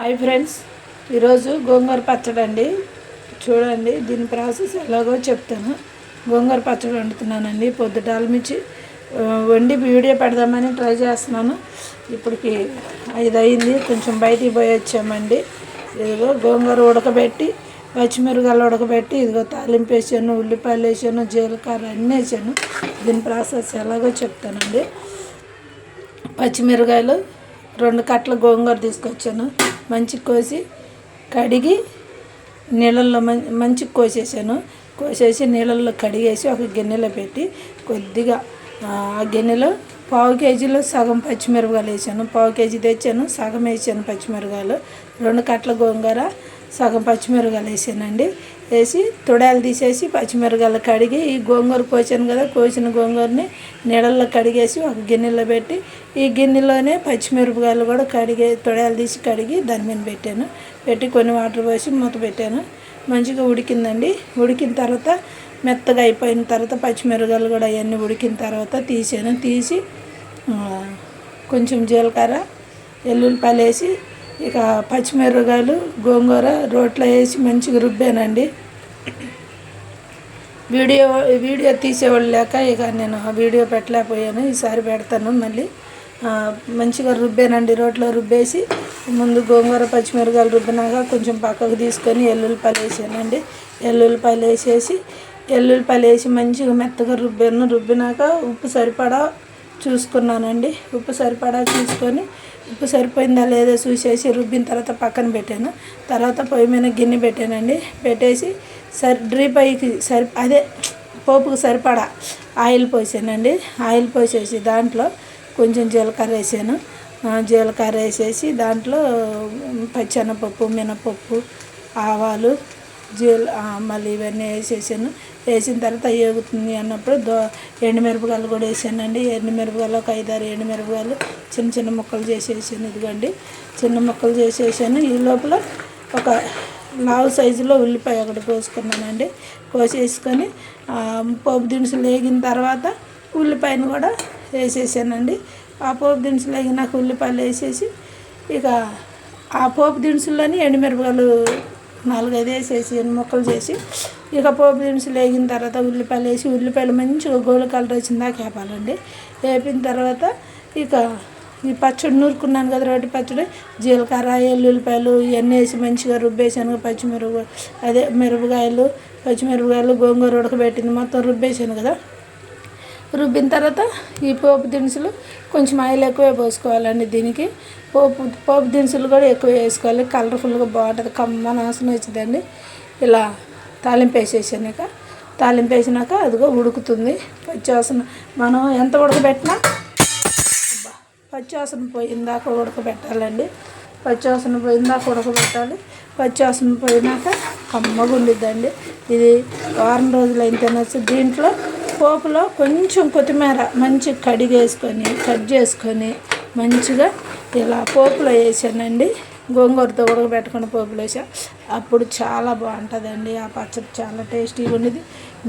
Hi friends, ఈరోజు గోంగూర పచ్చడి అండి. చూడండి, దీని ప్రాసెస్ ఎలాగో చెప్తాను. గోంగూర పచ్చడి వండుతున్నానండి. పొద్దుటాలమిచ్చి వండి వీడియో పెడదామని ట్రై చేస్తున్నాను. ఇప్పటికి 5 అయింది. కొంచెం బయటికి పోయి వచ్చామండి. ఇదిగో గోంగూర ఉడకబెట్టి, పచ్చిమిరపకాయలు ఉడకబెట్టి, ఇదిగో తాలింపు వేసాను, ఉల్లిపాయలు వేసాను, జీలకర్ర అన్నీ వేసాను. దీని ప్రాసెస్ ఎలాగో చెప్తానండి. పచ్చిమిరపకాయలు 2 కట్టల గోంగూర తీసుకొచ్చాను. మంచి కోసి కడిగి నీళ్ళల్లో మంచిగా కోసేసి నీళ్ళల్లో కడిగేసి ఒక గిన్నెలో పెట్టి కొద్దిగా ఆ గిన్నెలో 1/2 కేజీలో సగం పచ్చిమిరపకాయలు వేసాను. 1/2 కేజీ తెచ్చాను, సగం వేసాను పచ్చిమిరపకాయలు. 2 కట్టల గోంగూర, సగం పచ్చిమిరపకాయలు వేసానండి. వేసి తొడాలు తీసేసి పచ్చిమిరపకాయలు కడిగి, ఈ గోంగూర కోసాను కదా, కోసిన గోంగూరని నీళ్ళల్లో కడిగేసి ఒక గిన్నెలో పెట్టి, ఈ గిన్నెలోనే పచ్చిమిరపకాయలు కూడా తొడాలు తీసి కడిగి దాని మీద పెట్టి కొన్ని వాటర్ పోసి మూత పెట్టాను. మంచిగా ఉడికిందండి. ఉడికిన తర్వాత మెత్తగా అయిపోయిన తర్వాత పచ్చిమిరపకాయలు కూడా అవన్నీ ఉడికిన తర్వాత తీసి కొంచెం జీలకర్ర, ఎల్లుల్లిపాయలు వేసి, ఇక పచ్చిమిరపకాయలు గోంగూర రోట్లో వేసి మంచిగా రుబ్బానండి. వీడియో తీసేవాళ్ళు లేక ఇక నేను వీడియో పెట్టలేకపోయాను. ఈసారి పెడతాను మళ్ళీ. మంచిగా రుబ్బానండి. రోట్లో రుబ్బేసి ముందు గోంగూర పచ్చిమిరపకాయలు రుబ్బినాక కొంచెం పక్కకు తీసుకొని ఎల్లుల్లిపాయలు వేసానండి. ఎల్లుల్లిపాయలు వేసి మంచిగా మెత్తగా రుబ్బినాక ఉప్పు సరిపడా చూసుకున్నానండి. ఉప్పు సరిపడా చూసుకొని, ఉప్పు సరిపోయిందా లేదా చూసేసి రుబ్బిన తర్వాత పక్కన పెట్టాను. తర్వాత పొయ్యి మీద గిన్నె పెట్టానండి. పెట్టేసి పోపుకు సరిపడా ఆయిల్ పోసానండి. ఆయిల్ పోసేసి దాంట్లో కొంచెం జీలకర్ర వేసాను. జీలకర్ర వేసేసి దాంట్లో పచ్చెనపప్పు, మినపప్పు, ఆవాలు, మళ్ళీ ఇవన్నీ వేసేసాను. వేసిన తర్వాత ఏగుతుంది అన్నప్పుడు ఎండుమిరపకాయలు కూడా వేసానండి. ఎండుమిరపకాయలు ఒక 5-6 ఎండుమిరపకాయలు చిన్న చిన్న ముక్కలు చేసేసాను. ఇదిగోండి, చిన్న ముక్కలు చేసేసాను. ఈ లోపల ఒక లావు సైజులో ఉల్లిపాయ ఒకటి కోసుకున్నానండి. కోసేసుకొని పోపు దినుసులు వేగిన తర్వాత ఉల్లిపాయను కూడా వేసేసానండి. ఆ పోపు దినుసులు వేగినాక ఉల్లిపాయలు వేసేసి, ఇక ఆ పోపు దినుసుల్లోని ఎండుమిరపకాయలు 4-5 వేసేసి ముక్కలు చేసి, ఇక పోపు దినుసులు వేగిన తర్వాత ఉల్లిపాయలు వేసి, ఉల్లిపాయలు మంచిగా గోల్డ్ కలర్ వచ్చిందాక వేపాలండి. వేపిన తర్వాత ఇక ఈ పచ్చడి నూరుకున్నాను కదా, రోటి పచ్చడి, జీలకర్ర, ఎల్లుల్లిపాయలు ఇవన్నీ వేసి మంచిగా రుబ్బేసాను. పచ్చిమిరపకాయలు గోంగూర ఉడకబెట్టింది మొత్తం రుబ్బేసాను కదా. రుబ్బిన తర్వాత ఈ పోపు దినుసులు కొంచెం ఆయిల్ ఎక్కువే పోసుకోవాలండి. దీనికి పోపు దినుసులు కూడా ఎక్కువ వేసుకోవాలి. కలర్ఫుల్గా బాగుంటుంది, కమ్మన వాసన వచ్చిందండి. ఇలా తాలింపు వేసినాక అదిగో ఉడుకుతుంది. పచ్చివాసన మనం ఎంత ఉడకబెట్టినా పచ్చివాసన పోయిందాక ఉడకబెట్టాలండి. పచ్చివాసన పోయినాక కమ్మగా ఉండిద్దండి. ఇది వారం రోజులు అయిన తినచ్చు. దీంట్లో పోపులో కొంచెం కొత్తిమీర మంచిగా కట్ చేసుకొని మంచిగా ఇలా పోపులో వేసానండి. గోంగూరతో ఉడకబెట్టుకుని పోపులో వేసా. అప్పుడు చాలా బాగుంటుందండి. ఆ పచ్చడి చాలా టేస్టీగా ఉండేది.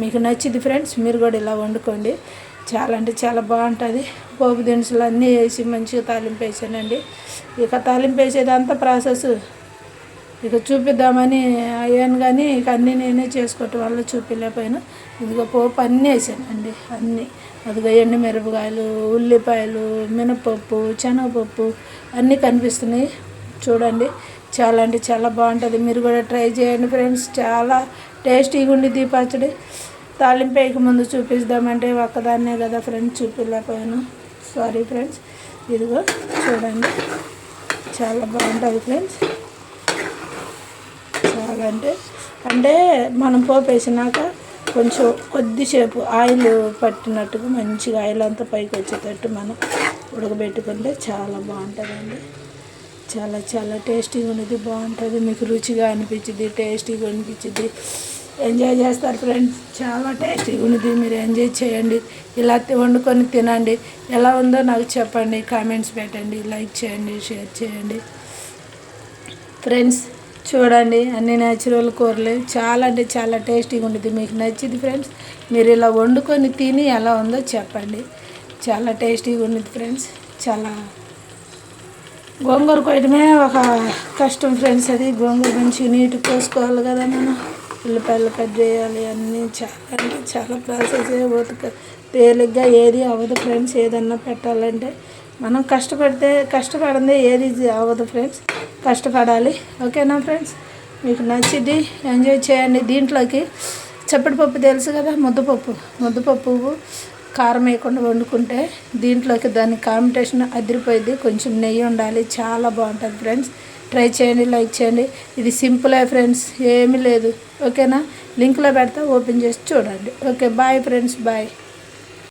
మీకు నచ్చింది ఫ్రెండ్స్, మీరు కూడా ఇలా వండుకోండి. చాలా అంటే చాలా బాగుంటుంది. పోపు దినుసులు అన్నీ వేసి మంచిగా తాలింపు వేసానండి. ఇక తాలింపు వేసేదంతా ప్రాసెస్ ఇక చూపిద్దామని అయ్యాను, కానీ ఇక అన్నీ నేనే చేసుకోవటం వల్ల చూపించలేకపోయాను. ఇదిగో పోపు అన్నీ వేసానండి. అదిగో ఎండుమిరపకాయలు, ఉల్లిపాయలు, మినపప్పు, శనగపప్పు అన్నీ కనిపిస్తున్నాయి. చూడండి, చాలా అంటే చాలా బాగుంటుంది. మీరు కూడా ట్రై చేయండి ఫ్రెండ్స్. చాలా టేస్టీగా ఉండిద్ది ఈ పచ్చడి. తాలింపు వేయక ముందు చూపిద్దామంటే ఒక్కదాన్నే కదా ఫ్రెండ్స్, చూపించలేకపోయాను. Sorry friends. ఇదిగో చూడండి, చాలా బాగుంటుంది ఫ్రెండ్స్. చాలా అంటే మనం పోపు వేసినాక కొంచెం కొద్దిసేపు ఆయిల్ పట్టినట్టుగా మంచిగా ఆయిల్ అంతా పైకి వచ్చేటట్టు మనం ఉడకబెట్టుకుంటే చాలా బాగుంటుందండి. చాలా చాలా టేస్టీగా ఉండేది, బాగుంటుంది. మీకు రుచిగా అనిపించింది, టేస్టీగా అనిపించింది. ఎంజాయ్ చేస్తారు ఫ్రెండ్స్. చాలా టేస్టీగా ఉండేది. మీరు ఎంజాయ్ చేయండి. ఇలా వండుకొని తినండి. ఎలా ఉందో నాకు చెప్పండి, కామెంట్స్ పెట్టండి, లైక్ చేయండి, షేర్ చేయండి ఫ్రెండ్స్. చూడండి, అన్ని న్యాచురల్ కూరలే. చాలా అంటే చాలా టేస్టీగా ఉండేది. మీకు నచ్చింది ఫ్రెండ్స్. మీరు ఇలా వండుకొని తిని ఎలా ఉందో చెప్పండి. చాలా టేస్టీగా ఉండేది ఫ్రెండ్స్. చాలా గోంగూర కోయడమే ఒక కష్టం ఫ్రెండ్స్. అది గోంగూర మంచిగా నీట్గా కోసుకోవాలి కదా మనం. ఉల్లిపాయలు కట్ చేయాలి, అన్నీ చాలా అంటే చాలా ప్రాసెస్ పోతుంది. తేలిగ్గా ఏది అవ్వదు ఫ్రెండ్స్. ఏదన్నా పెట్టాలంటే మనం కష్టపడిందే ఏది అవ్వదు ఫ్రెండ్స్. కష్టపడాలి. ఓకేనా ఫ్రెండ్స్? మీకు నచ్చింది ఎంజాయ్ చేయండి. దీంట్లోకి చప్పటిపప్పు తెలుసు కదా, ముద్దపప్పు కారం వేయకుండా వండుకుంటే దీంట్లోకి దాని కాంబినేషన్ అదిరిపోయింది. కొంచెం నెయ్యి ఉండాలి, చాలా బాగుంటుంది ఫ్రెండ్స్. ట్రై చేయండి, లైక్ చేయండి. ఇది సింపులే ఫ్రెండ్స్, ఏమీ లేదు. ఓకేనా? లింక్లో పెడతా, ఓపెన్ చేసి చూడండి. Okay, bye friends, bye.